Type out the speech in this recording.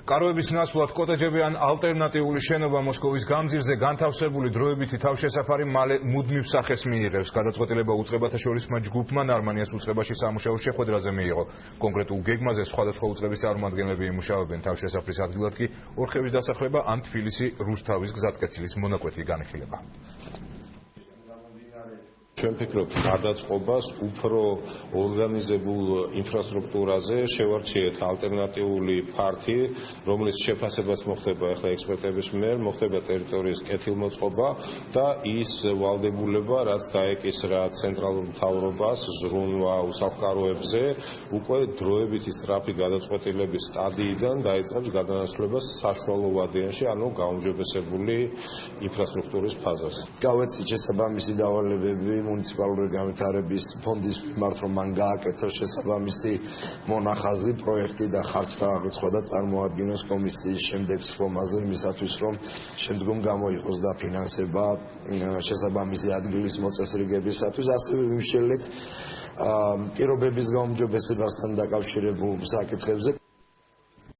კაროების ნაცვლად კოტეჯები ან ალტერნატიული შენობა მოსკოვის გამზირზე განთავსებული დროებითი თავშესაფარი მალე მუდმივ სახეს მიიღებს. გადაწყვეტილება უწყებათა შორისმა ჯგუფმა ნარმანიას უწყებაში სამუშაო შეხვედრაზე მიიღო. კონკრეტულ გეგმაზე სხვადასხვა უწყების წარმომადგენლები იმუშავებენ. თავშესაფრის ადგილად კი ორხევის დასახლება ან თბილისი რუსთავის გზატკეცილის მონაკვეთი განიხილება. ჩვენ ვფიქრობთ, გადაწყობას უფრო ორგანიზებულ ინფრასტრუქტურაზე შევარჩიეთ ალტერნატიული ფართი, რომლის შეფასებაც მოხდება ახლა ექსპერტების მიერ, მოხდება ტერიტორიის კეთილმოწყობა და ის ვალდებულება, რაც დაეკისრა ცენტრალურ მთავრობას ზრუნვა უსაფრთხოებზე, უკვე დროებითი სწრაფი გადაწყვეტილების სტადიიდან დაიწყებს გადანაცვლებას საშუალო ვადიანში, ანუ გაუმჯობესებული ინფრასტრუქტურის ფაზას. გავეცით შესაბამისი დავალებები მუნიციპალური განვითარების ფონდის მიმართ, რომ მან გააკეთოს შესაბამისი მონახაზი, პროექტი და ხარჯ დააღწვა და წარმოადგინოს კომისიის შემდეგ სხდომაზე იმისათვის, რომ შემდგომ გამოიყოს დაფინანსება შესაბამისი ადგილის მოწესრიგებისათვის, ასევე ვიმშელეთ პირობების გაუმჯობესებასთან დაკავშირებულ საკითხებზე.